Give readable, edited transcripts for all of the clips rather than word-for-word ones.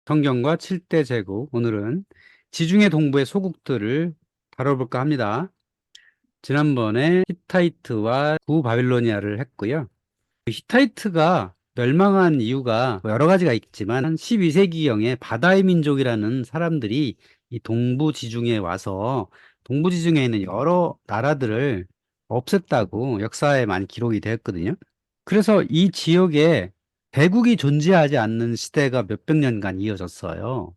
성경과 7대 제국, 오늘은 지중해 동부의 소국들을 다뤄볼까 합니다. 지난번에 히타이트와 구바빌로니아를 했고요. 히타이트가 멸망한 이유가 여러 가지가 있지만 12세기경에 바다의 민족이라는 사람들이 이 동부 지중해에 와서 동부 지중해에 있는 여러 나라들을 없앴다고 역사에 많이 기록이 되었거든요. 그래서 이 지역에 대국이 존재하지 않는 시대가 몇백 년간 이어졌어요.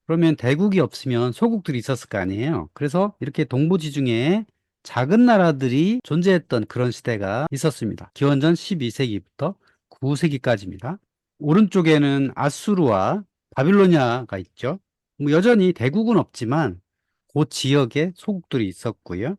그러면 대국이 없으면 소국들이 있었을 거 아니에요. 그래서 이렇게 동부지중해에 작은 나라들이 존재했던 그런 시대가 있었습니다. 기원전 12세기부터 9세기까지입니다. 오른쪽에는 아수르와 바빌로니아가 있죠. 뭐 여전히 대국은 없지만 그 지역에 소국들이 있었고요.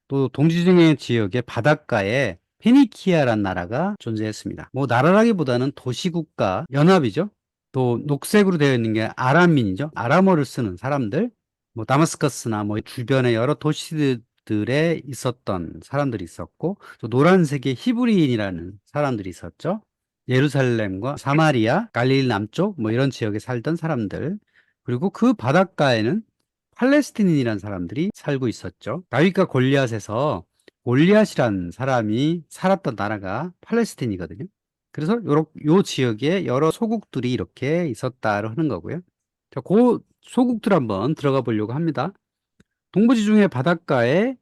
또 동지중해 지역의 바닷가에 페니키아란 나라가 존재했습니다. 뭐 나라라기보다는 도시국가 연합이죠. 또 녹색으로 되어 있는 게 아람민이죠. 아람어를 쓰는 사람들, 뭐 다마스커스나 뭐 주변의 여러 도시들에 있었던 사람들이 있었고, 또 노란색의 히브리인이라는 사람들이 있었죠. 예루살렘과 사마리아, 갈릴리 남쪽 뭐 이런 지역에 살던 사람들, 그리고 그 바닷가에는 팔레스티인이라는 사람들이 살고 있었죠. 다윗과 골리앗에서 골리앗이라는 사람이 살았던 나라가 팔레스틴이거든요. 그래서 요 지역에 여러 소국들이 이렇게 있었다고 하는 거고요. 자, 그 소국들 한번 들어가 보려고 합니다. 동부지중해 바닷가에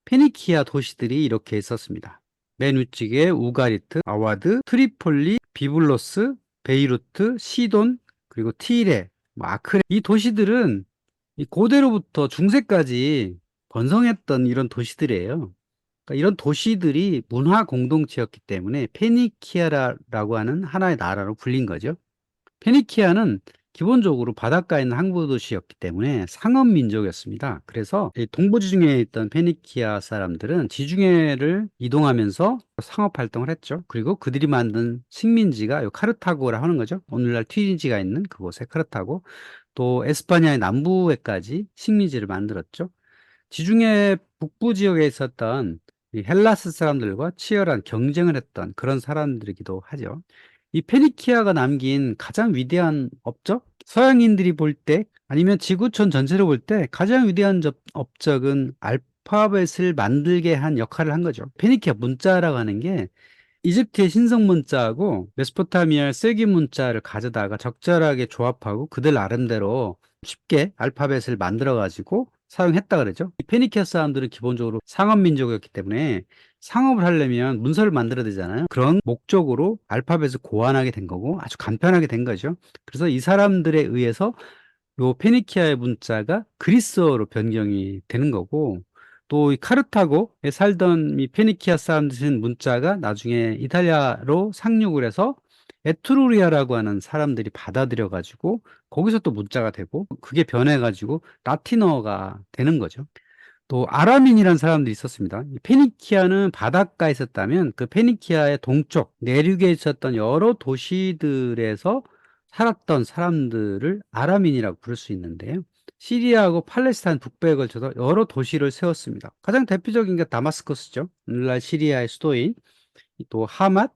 페니키아 도시들이 이렇게 있었습니다. 맨 위쪽에 우가리트, 아와드, 트리폴리, 비블로스, 베이루트, 시돈, 그리고 티레, 뭐 아크레. 이 도시들은 이 고대로부터 중세까지 번성했던 이런 도시들이에요. 그러니까 이런 도시들이 문화 공동체였기 때문에 페니키아라고 하는 하나의 나라로 불린 거죠. 페니키아는 기본적으로 바닷가에 있는 항구 도시였기 때문에 상업 민족이었습니다. 그래서 이 동부지중해에 있던 페니키아 사람들은 지중해를 이동하면서 상업 활동을 했죠. 그리고 그들이 만든 식민지가 요 카르타고라 하는 거죠. 오늘날 튀니지가 있는 그곳에 카르타고, 또 에스파냐의 남부에까지 식민지를 만들었죠. 지중해 북부 지역에 있었던 이 헬라스 사람들과 치열한 경쟁을 했던 그런 사람들이기도 하죠. 이 페니키아가 남긴 가장 위대한 업적? 서양인들이 볼 때, 아니면 지구촌 전체로 볼 때 가장 위대한 업적은 알파벳을 만들게 한 역할을 한 거죠. 페니키아 문자라고 하는 게 이집트의 신성 문자하고 메소포타미아의 쐐기 문자를 가져다가 적절하게 조합하고 그들 나름대로 쉽게 알파벳을 만들어 가지고 사용했다 그러죠. 이 페니키아 사람들은 기본적으로 상업 민족이었기 때문에 상업을 하려면 문서를 만들어야 되잖아요. 그런 목적으로 알파벳을 고안하게 된 거고 아주 간편하게 된 거죠. 그래서 이 사람들에 의해서 요 페니키아의 문자가 그리스어로 변경이 되는 거고, 또 이 카르타고에 살던 이 페니키아 사람들 쓴 문자가 나중에 이탈리아로 상륙을 해서 에트루리아라고 하는 사람들이 받아들여 가지고 거기서 또 문자가 되고, 그게 변해 가지고 라틴어가 되는 거죠. 또 아람인이라는 사람들이 있었습니다. 이 페니키아는 바닷가에 있었다면 그 페니키아의 동쪽 내륙에 있었던 여러 도시들에서 살았던 사람들을 아람인이라고 부를 수 있는데요. 시리아하고 팔레스타인 북부에 걸쳐서 여러 도시를 세웠습니다. 가장 대표적인 게 다마스커스죠. 오늘날 시리아의 수도인, 또 하맛,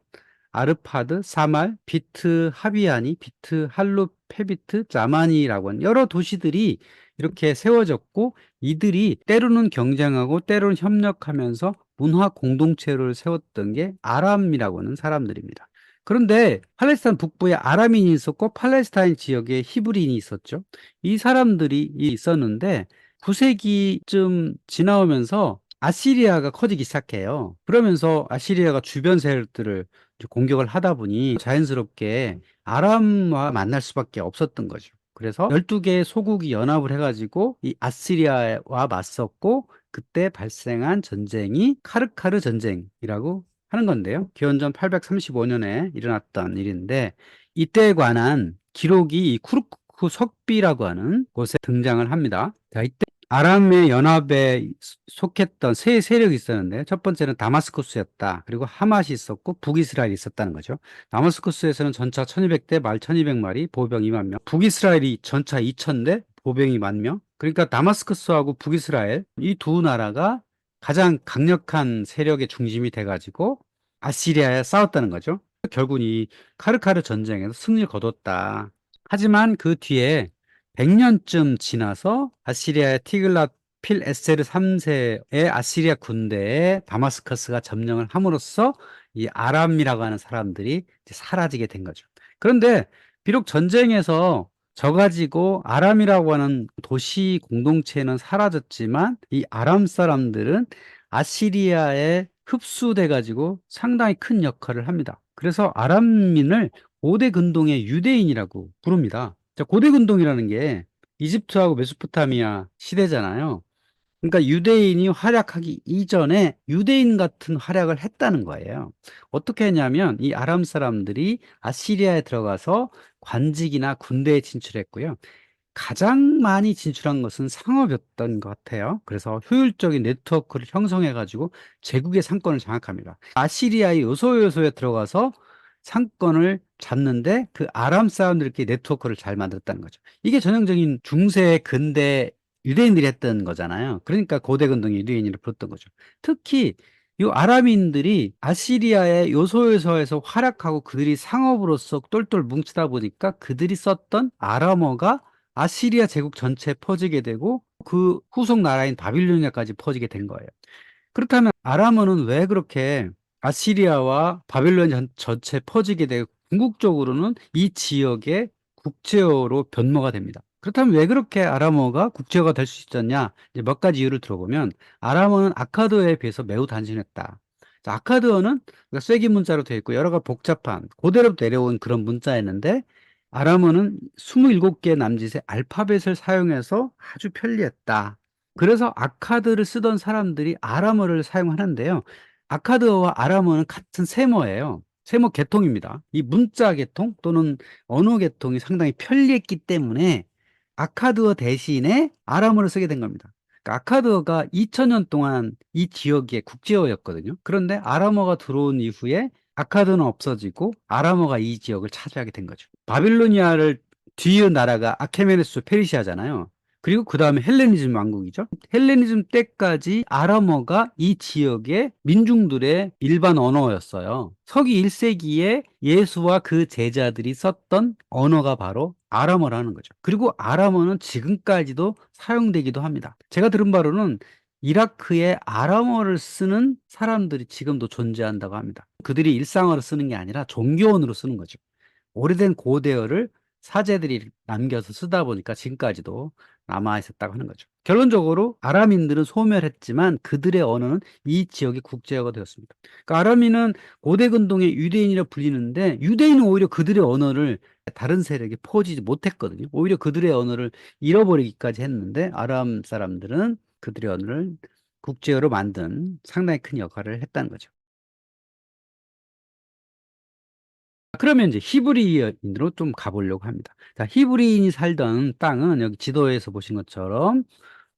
아르파드, 사말, 비트 하비아니, 비트 할루 페비트, 자마니라고 하는 여러 도시들이 이렇게 세워졌고, 이들이 때로는 경쟁하고 때로는 협력하면서 문화 공동체를 세웠던 게 아람이라고 하는 사람들입니다. 그런데 팔레스타인 북부에 아람인이 있었고 팔레스타인 지역에 히브리인이 있었죠. 이 사람들이 있었는데 9세기쯤 지나오면서 아시리아가 커지기 시작해요. 그러면서 아시리아가 주변 세력들을 이제 공격을 하다 보니 자연스럽게 아람과 만날 수밖에 없었던 거죠. 그래서 12개의 소국이 연합을 해가지고 이 아시리아와 맞섰고, 그때 발생한 전쟁이 카르카르 전쟁이라고 하는 건데요. 기원전 835년에 일어났던 일인데, 이때에 관한 기록이 이 쿠르크 석비라고 하는 곳에 등장을 합니다. 자, 이때 아람의 연합에 속했던 세 세력이 있었는데, 첫 번째는 다마스쿠스였다. 그리고 하맛이 있었고 북이스라엘이 있었다는 거죠. 다마스쿠스에서는 전차 1200대, 말 1200마리, 보병 2만 명. 북이스라엘이 전차 2000대, 보병이 1만 명. 그러니까 다마스쿠스하고 북이스라엘 이 두 나라가 가장 강력한 세력의 중심이 돼가지고 아시리아에 싸웠다는 거죠. 결국 이 카르카르 전쟁에서 승리를 거뒀다 하지만 그 뒤에 100년쯤 지나서 아시리아의 티글랏 필에세르 3세의 아시리아 군대에 다마스커스가 점령을 함으로써 이 아람이라고 하는 사람들이 이제 사라지게 된 거죠. 그런데 비록 전쟁에서 져가지고 아람이라고 하는 도시 공동체는 사라졌지만 이 아람 사람들은 아시리아에 흡수돼 가지고 상당히 큰 역할을 합니다. 그래서 아람민을 고대 근동의 유대인이라고 부릅니다. 자, 고대 근동이라는 게 이집트하고 메소포타미아 시대잖아요. 그러니까 유대인이 활약하기 이전에 유대인 같은 활약을 했다는 거예요. 어떻게 했냐면 이 아람 사람들이 아시리아에 들어가서 관직이나 군대에 진출했고요. 가장 많이 진출한 것은 상업이었던 것 같아요. 그래서 효율적인 네트워크를 형성해 가지고 제국의 상권을 장악합니다. 아시리아의 요소요소에 들어가서 상권을 잡는데 그 아람 사람들끼리 네트워크를 잘 만들었다는 거죠. 이게 전형적인 중세 근대 유대인들이 했던 거잖아요. 그러니까 고대 근동 유대인이라고 불렀던 거죠. 특히 이 아람인들이 아시리아의 요소요소에서 활약하고 그들이 상업으로서 똘똘 뭉치다 보니까 그들이 썼던 아람어가 아시리아 제국 전체에 퍼지게 되고 그 후속 나라인 바빌로니아까지 퍼지게 된 거예요. 그렇다면 아람어는 왜 그렇게 아시리아와 바빌론 전체에 퍼지게 되고 궁극적으로는 이 지역의 국제어로 변모가 됩니다. 그렇다면 왜 그렇게 아람어가 국제어가 될 수 있었냐? 이제 몇 가지 이유를 들어보면 아람어는 아카드어에 비해서 매우 단순했다. 자, 아카드어는 쐐기 문자로 되어 있고 여러 가지 복잡한 고대로 내려온 그런 문자였는데 아람어는 27개 남짓의 알파벳을 사용해서 아주 편리했다. 그래서 아카드를 쓰던 사람들이 아람어를 사용하는데요. 아카드어와 아람어는 같은 세모예요. 세모 계통입니다. 이 문자 계통 또는 언어 계통이 상당히 편리했기 때문에 아카드어 대신에 아람어를 쓰게 된 겁니다. 그러니까 아카드어가 2000년 동안 이 지역의 국제어였거든요. 그런데 아람어가 들어온 이후에 아카드는 없어지고 아람어가 이 지역을 차지하게 된 거죠. 바빌로니아를 뒤이은 나라가 아케메네스 페르시아잖아요. 그리고 그 다음에 헬레니즘 왕국이죠. 헬레니즘 때까지 아람어가 이 지역의 민중들의 일반 언어였어요. 서기 1세기에 예수와 그 제자들이 썼던 언어가 바로 아람어라는 거죠. 그리고 아람어는 지금까지도 사용되기도 합니다. 제가 들은 바로는 이라크에 아람어를 쓰는 사람들이 지금도 존재한다고 합니다. 그들이 일상어로 쓰는 게 아니라 종교언어로 쓰는 거죠. 오래된 고대어를 사제들이 남겨서 쓰다 보니까 지금까지도 남아 있었다고 하는 거죠. 결론적으로 아람인들은 소멸했지만 그들의 언어는 이 지역의 국제어가 되었습니다. 그러니까 아람인은 고대 근동의 유대인이라 불리는데 유대인은 오히려 그들의 언어를 다른 세력에 퍼지지 못했거든요. 오히려 그들의 언어를 잃어버리기까지 했는데 아람 사람들은 그들의 언어를 국제어로 만든 상당히 큰 역할을 했다는 거죠. 그러면 이제 히브리인으로 좀 가보려고 합니다. 자, 히브리인이 살던 땅은 여기 지도에서 보신 것처럼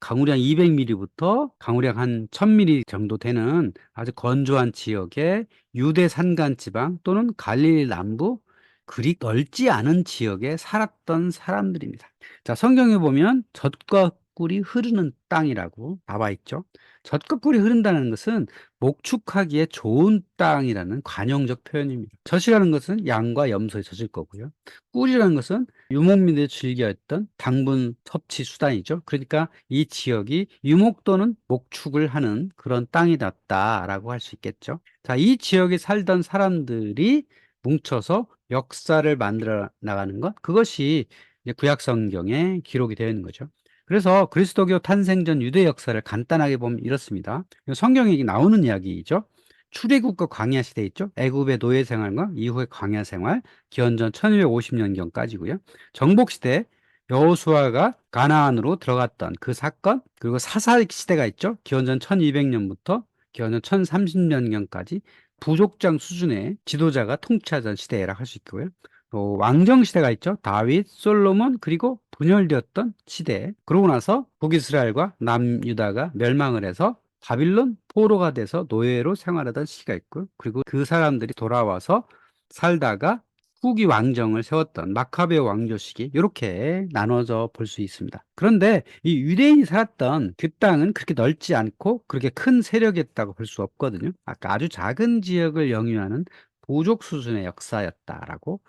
강우량 200mm부터 강우량 한 1000mm 정도 되는 아주 건조한 지역의 유대 산간 지방 또는 갈릴리 남부 그리 넓지 않은 지역에 살았던 사람들입니다. 자, 성경에 보면 젖과 꿀이 흐르는 땅이라고 나와 있죠. 젖과 꿀이 흐른다는 것은 목축하기에 좋은 땅이라는 관용적 표현입니다. 젖이라는 것은 양과 염소에 젖을 거고요. 꿀이라는 것은 유목민들이 즐겨 했던 당분 섭취 수단이죠. 그러니까 이 지역이 유목 또는 목축을 하는 그런 땅이 었다라고 할 수 있겠죠. 자, 이 지역에 살던 사람들이 뭉쳐서 역사를 만들어 나가는 것, 그것이 이제 구약 성경에 기록이 되어 있는 거죠. 그래서 그리스도교 탄생 전 유대 역사를 간단하게 보면 이렇습니다. 성경에 나오는 이야기죠. 출애굽과 광야 시대 있죠. 애굽의 노예 생활과 이후의 광야 생활, 기원전 1250년경까지고요. 정복 시대 여호수아가 가나안으로 들어갔던 그 사건, 그리고 사사기 시대가 있죠. 기원전 1200년부터 기원전 1030년경까지 부족장 수준의 지도자가 통치하던 시대라 할 수 있고요. 또 왕정 시대가 있죠. 다윗, 솔로몬, 그리고 분열되었던 시대. 그러고 나서 북이스라엘과 남유다가 멸망을 해서 바빌론 포로가 돼서 노예로 생활하던 시기가 있고요. 그리고 그 사람들이 돌아와서 살다가 후기 왕정을 세웠던 마카베 왕조 시기, 이렇게 나눠져 볼 수 있습니다. 그런데 이 유대인이 살았던 그 땅은 그렇게 넓지 않고 그렇게 큰 세력이었다고 볼 수 없거든요. 아까 아주 작은 지역을 영유하는 부족 수준의 역사였다라고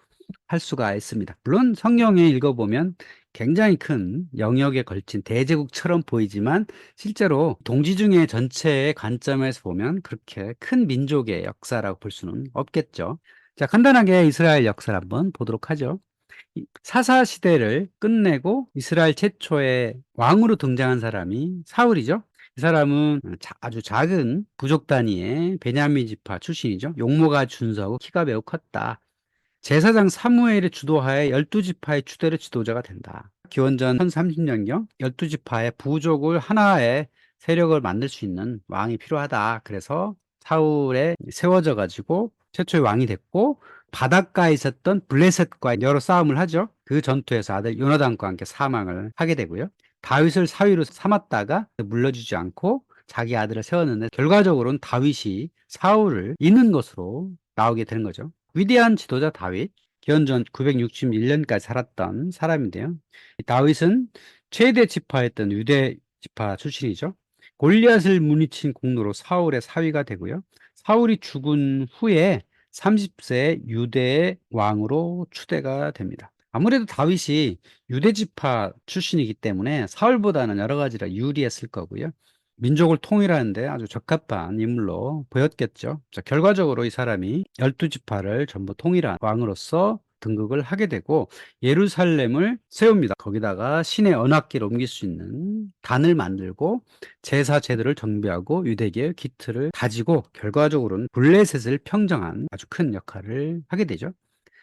할 수가 있습니다. 물론 성경에 읽어보면 굉장히 큰 영역에 걸친 대제국처럼 보이지만 실제로 동지중해 전체의 관점에서 보면 그렇게 큰 민족의 역사라고 볼 수는 없겠죠. 자, 간단하게 이스라엘 역사를 한번 보도록 하죠. 사사 시대를 끝내고 이스라엘 최초의 왕으로 등장한 사람이 사울이죠. 이 사람은 아주 작은 부족 단위의 베냐민 지파 출신이죠. 용모가 준서하고 키가 매우 컸다. 제사장 사무엘의 주도하에 12지파의 추대의 지도자가 된다. 기원전 1030년경 12지파의 부족을 하나의 세력을 만들 수 있는 왕이 필요하다. 그래서 사울에 세워져 가지고 최초의 왕이 됐고, 바닷가에 있었던 블레셋과 여러 싸움을 하죠. 그 전투에서 아들 요나단과 함께 사망을 하게 되고요. 다윗을 사위로 삼았다가 물러주지 않고 자기 아들을 세웠는데 결과적으로는 다윗이 사울을 잇는 것으로 나오게 되는 거죠. 위대한 지도자 다윗, 기원전 961년까지 살았던 사람인데요. 다윗은 최대 지파였던 유대 지파 출신이죠. 골리앗을 물리친 공로로 사울의 사위가 되고요. 사울이 죽은 후에 30세 유대의 왕으로 추대가 됩니다. 아무래도 다윗이 유대 지파 출신이기 때문에 사울보다는 여러 가지로 유리했을 거고요. 민족을 통일하는데 아주 적합한 인물로 보였겠죠. 자, 결과적으로 이 사람이 12지파를 전부 통일한 왕으로서 등극을 하게 되고 예루살렘을 세웁니다. 거기다가 신의 언약궤를 옮길 수 있는 단을 만들고 제사 제도를 정비하고 유대계의 기틀을 다지고 결과적으로는 블레셋을 평정한 아주 큰 역할을 하게 되죠.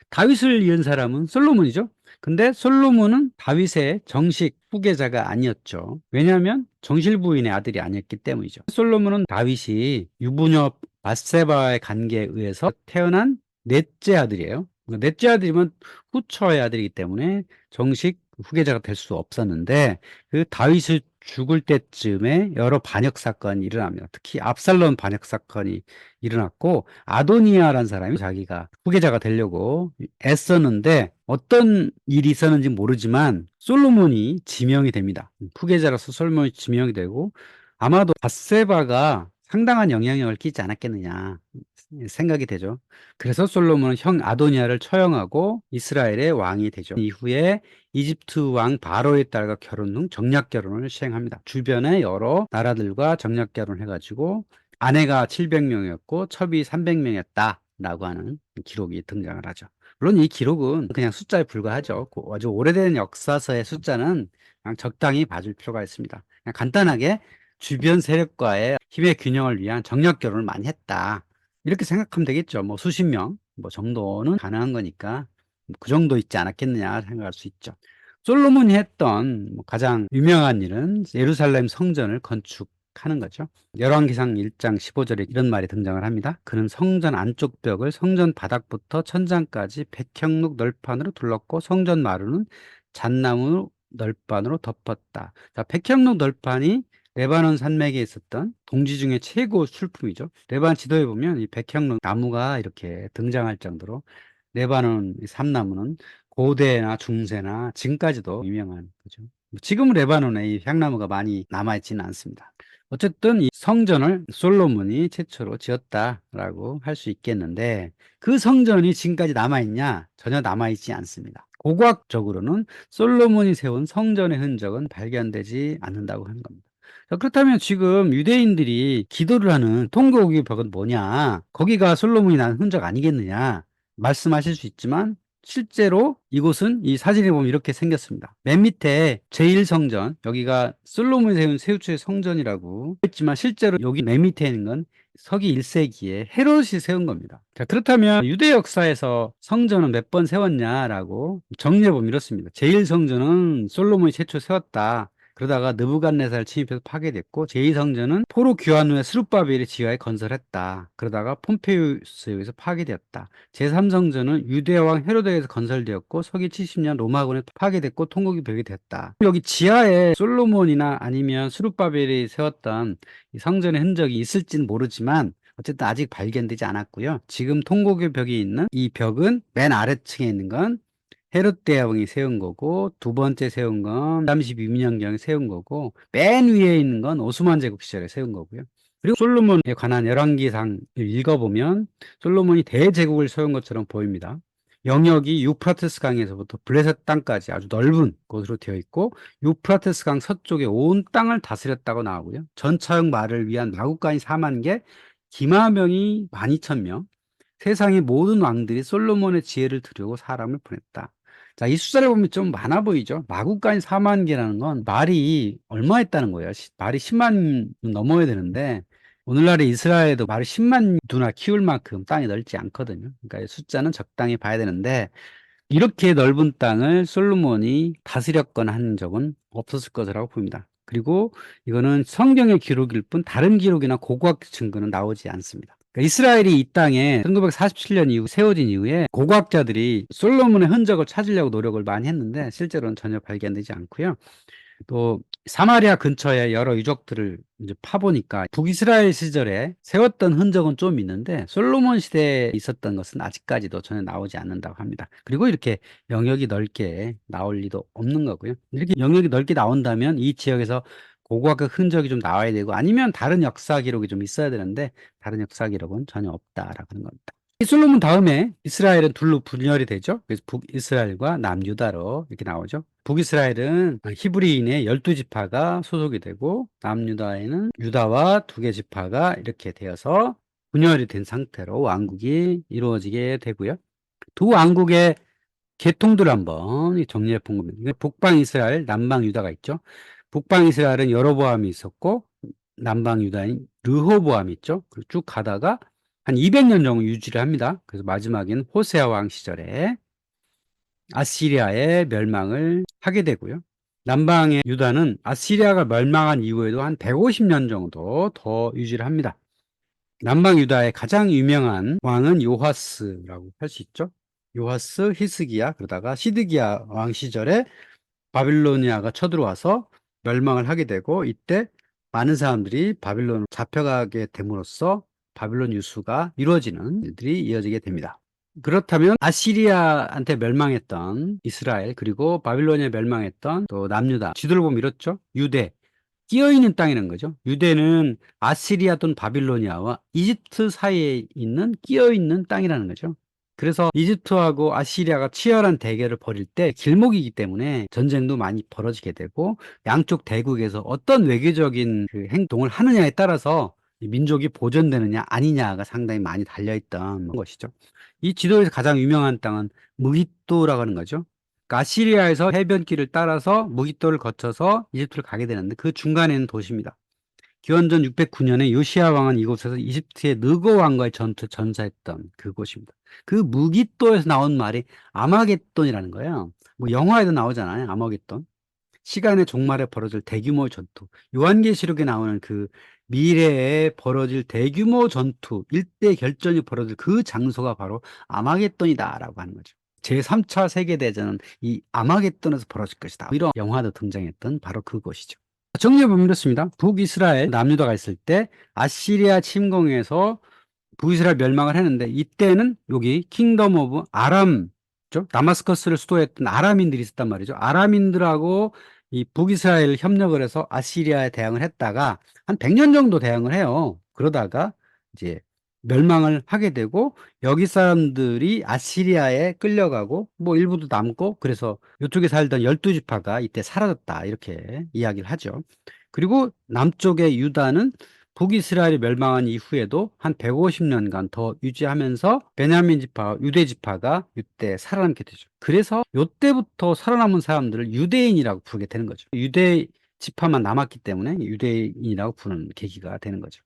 다윗을 이은 사람은 솔로몬이죠. 근데 솔로몬은 다윗의 정식 후계자가 아니었죠. 왜냐하면 정실 부인의 아들이 아니었기 때문이죠. 솔로몬은 다윗이 유부녀 밧세바의 관계에 의해서 태어난 넷째 아들이에요. 넷째 아들이면 후처의 아들이기 때문에 정식 후계자가 될 수 없었는데, 그 다윗을 죽을 때쯤에 여러 반역 사건이 일어납니다. 특히 압살롬 반역 사건이 일어났고, 아도니아라는 사람이 자기가 후계자가 되려고 애썼는데 어떤 일이 있었는지 모르지만 솔로몬이 지명이 됩니다. 후계자로서 솔로몬이 지명이 되고, 아마도 밧세바가 상당한 영향력을 끼지 않았겠느냐 생각이 되죠. 그래서 솔로몬은 형 아도니아를 처형하고 이스라엘의 왕이 되죠. 이후에 이집트 왕 바로의 딸과 결혼 후 정략 결혼을 시행합니다. 주변의 여러 나라들과 정략 결혼해가지고 아내가 700명이었고 첩이 300명이었다라고 하는 기록이 등장을 하죠. 물론 이 기록은 그냥 숫자에 불과하죠. 아주 오래된 역사서의 숫자는 그냥 적당히 봐줄 필요가 있습니다. 그냥 간단하게 주변 세력과의 힘의 균형을 위한 정략 결혼을 많이 했다, 이렇게 생각하면 되겠죠. 뭐 수십 명 뭐 정도는 가능한 거니까 그 정도 있지 않았겠느냐 생각할 수 있죠. 솔로몬이 했던 가장 유명한 일은 예루살렘 성전을 건축하는 거죠. 열왕기상 1장 15절에 이런 말이 등장을 합니다. 그는 성전 안쪽 벽을 성전 바닥부터 천장까지 백형록 널판으로 둘렀고 성전 마루는 잣나무 널판으로 덮었다. 자, 백형록 널판이 레바논 산맥에 있었던 동지 중에 최고 술품이죠. 레바논 지도에 보면 이 백향록 나무가 이렇게 등장할 정도로 레바논 이 삼나무는 고대나 중세나 지금까지도 유명한 거죠. 지금은 레바논에 이 향나무가 많이 남아있지는 않습니다. 어쨌든 이 성전을 솔로몬이 최초로 지었다라고 할 수 있겠는데, 그 성전이 지금까지 남아있냐? 전혀 남아있지 않습니다. 고고학적으로는 솔로몬이 세운 성전의 흔적은 발견되지 않는다고 하는 겁니다. 자, 그렇다면 지금 유대인들이 기도를 하는 통곡의 벽은 뭐냐? 거기가 솔로몬이 난 흔적 아니겠느냐? 말씀하실 수 있지만 실제로 이곳은 이 사진에 보면 이렇게 생겼습니다. 맨 밑에 제1성전, 여기가 솔로몬이 세운 최초의 성전이라고 했지만 실제로 여기 맨 밑에 있는 건 서기 1세기에 헤롯이 세운 겁니다. 자, 그렇다면 유대 역사에서 성전은 몇 번 세웠냐라고 정리해보면 이렇습니다. 제1성전은 솔로몬이 최초 세웠다. 그러다가 느부갓네살 침입해서 파괴됐고, 제2성전은 포로 귀환 후에 스룹바벨이 지하에 건설했다. 그러다가 폼페이우스에 의해서 파괴되었다. 제3성전은 유대왕 헤로데에서 건설되었고 서기 70년 로마군에 파괴됐고 통곡이 벽이 됐다. 여기 지하에 솔로몬이나 아니면 스룹바벨이 세웠던 이 성전의 흔적이 있을지는 모르지만 어쨌든 아직 발견되지 않았고요. 지금 통곡의 벽이 있는 이 벽은 맨 아래층에 있는 건 헤롯 대왕이 세운 거고, 두 번째 세운 건 32년경에 세운 거고, 맨 위에 있는 건 오스만 제국 시절에 세운 거고요. 그리고 솔로몬에 관한 열왕기상 읽어보면 솔로몬이 대제국을 세운 것처럼 보입니다. 영역이 유프라테스 강에서부터 블레셋 땅까지 아주 넓은 곳으로 되어 있고, 유프라테스 강 서쪽에 온 땅을 다스렸다고 나오고요. 전차역 말을 위한 마구간이 4만 개, 기마병이 12,000명, 세상의 모든 왕들이 솔로몬의 지혜를 들으려고 사람을 보냈다. 자, 이 숫자를 보면 좀 많아 보이죠? 마구간이 4만 개라는 건 말이 얼마 했다는 거예요. 말이 10만 넘어야 되는데, 오늘날의 이스라엘에도 말이 10만 두나 키울 만큼 땅이 넓지 않거든요. 그러니까 숫자는 적당히 봐야 되는데, 이렇게 넓은 땅을 솔로몬이 다스렸거나 한 적은 없었을 것이라고 봅니다. 그리고 이거는 성경의 기록일 뿐 다른 기록이나 고고학 증거는 나오지 않습니다. 그러니까 이스라엘이 이 땅에 1947년 이후 세워진 이후에 고고학자들이 솔로몬의 흔적을 찾으려고 노력을 많이 했는데 실제로는 전혀 발견되지 않고요. 또 사마리아 근처에 여러 유적들을 이제 파보니까 북이스라엘 시절에 세웠던 흔적은 좀 있는데 솔로몬 시대에 있었던 것은 아직까지도 전혀 나오지 않는다고 합니다. 그리고 이렇게 영역이 넓게 나올 리도 없는 거고요. 이렇게 영역이 넓게 나온다면 이 지역에서 고고학의 흔적이 좀 나와야 되고, 아니면 다른 역사 기록이 좀 있어야 되는데 다른 역사 기록은 전혀 없다라고 하는 겁니다. 이 솔로몬 다음에 이스라엘은 둘로 분열이 되죠. 그래서 북이스라엘과 남유다로 이렇게 나오죠. 북이스라엘은 히브리인의 12지파가 소속이 되고, 남유다에는 유다와 2개 지파가 이렇게 되어서 분열이 된 상태로 왕국이 이루어지게 되고요. 두 왕국의 계통들을 한번 정리해 본 겁니다. 북방 이스라엘, 남방 유다가 있죠. 북방 이스라엘은 여로보암이 있었고, 남방 유다인 르호보암이 있죠. 그리고 쭉 가다가 한 200년 정도 유지를 합니다. 그래서 마지막에는 호세아 왕 시절에 아시리아의 멸망을 하게 되고요. 남방의 유다는 아시리아가 멸망한 이후에도 한 150년 정도 더 유지를 합니다. 남방 유다의 가장 유명한 왕은 요하스라고 할 수 있죠. 요하스, 히스기야, 그러다가 시드기야 왕 시절에 바빌로니아가 쳐들어와서 멸망을 하게 되고, 이때 많은 사람들이 바빌론으로 잡혀가게 됨으로써 바빌론 유수가 이루어지는 일들이 이어지게 됩니다. 그렇다면 아시리아한테 멸망했던 이스라엘, 그리고 바빌론에 멸망했던 또 남유다, 지도를 보면 이렇죠. 유대, 끼어있는 땅이라는 거죠. 유대는 아시리아 또는 바빌로니아와 이집트 사이에 있는 끼어있는 땅이라는 거죠. 그래서 이집트하고 아시리아가 치열한 대결을 벌일 때 길목이기 때문에 전쟁도 많이 벌어지게 되고, 양쪽 대국에서 어떤 외교적인 그 행동을 하느냐에 따라서 이 민족이 보존되느냐 아니냐가 상당히 많이 달려있던 것이죠. 이 지도에서 가장 유명한 땅은 무깃도라고 하는 거죠. 그러니까 아시리아에서 해변길을 따라서 무깃도를 거쳐서 이집트를 가게 되는데, 그 중간에 있는 도시입니다. 기원전 609년에 요시야 왕은 이곳에서 이집트의 느고 왕과의 전사했던 그곳입니다. 그 무깃도에서 나온 말이 아마겟돈이라는 거예요. 뭐 영화에도 나오잖아요. 아마겟돈. 시간의 종말에 벌어질 대규모 전투. 요한계시록에 나오는 그 미래에 벌어질 대규모 전투, 일대 결전이 벌어질 그 장소가 바로 아마겟돈이다라고 하는 거죠. 제3차 세계대전은 이 아마겟돈에서 벌어질 것이다. 이런 영화도 등장했던 바로 그곳이죠. 정리해보면 이렇습니다. 북이스라엘, 남유다가 있을 때 아시리아 침공에서 북이스라엘 멸망을 했는데, 이때는 여기 킹덤 오브 아람, 다마스커스를 수도했던 아람인들이 있었단 말이죠. 아람인들하고 이 북이스라엘 협력을 해서 아시리아에 대항을 했다가 한 100년 정도 대항을 해요. 그러다가 이제 멸망을 하게 되고, 여기 사람들이 아시리아에 끌려가고 뭐 일부도 남고, 그래서 이쪽에 살던 12지파가 이때 사라졌다, 이렇게 이야기를 하죠. 그리고 남쪽의 유다는 북이스라엘이 멸망한 이후에도 한 150년간 더 유지하면서 베냐민 지파, 유대 지파가 이때 살아남게 되죠. 그래서 이때부터 살아남은 사람들을 유대인이라고 부르게 되는 거죠. 유대 지파만 남았기 때문에 유대인이라고 부르는 계기가 되는 거죠.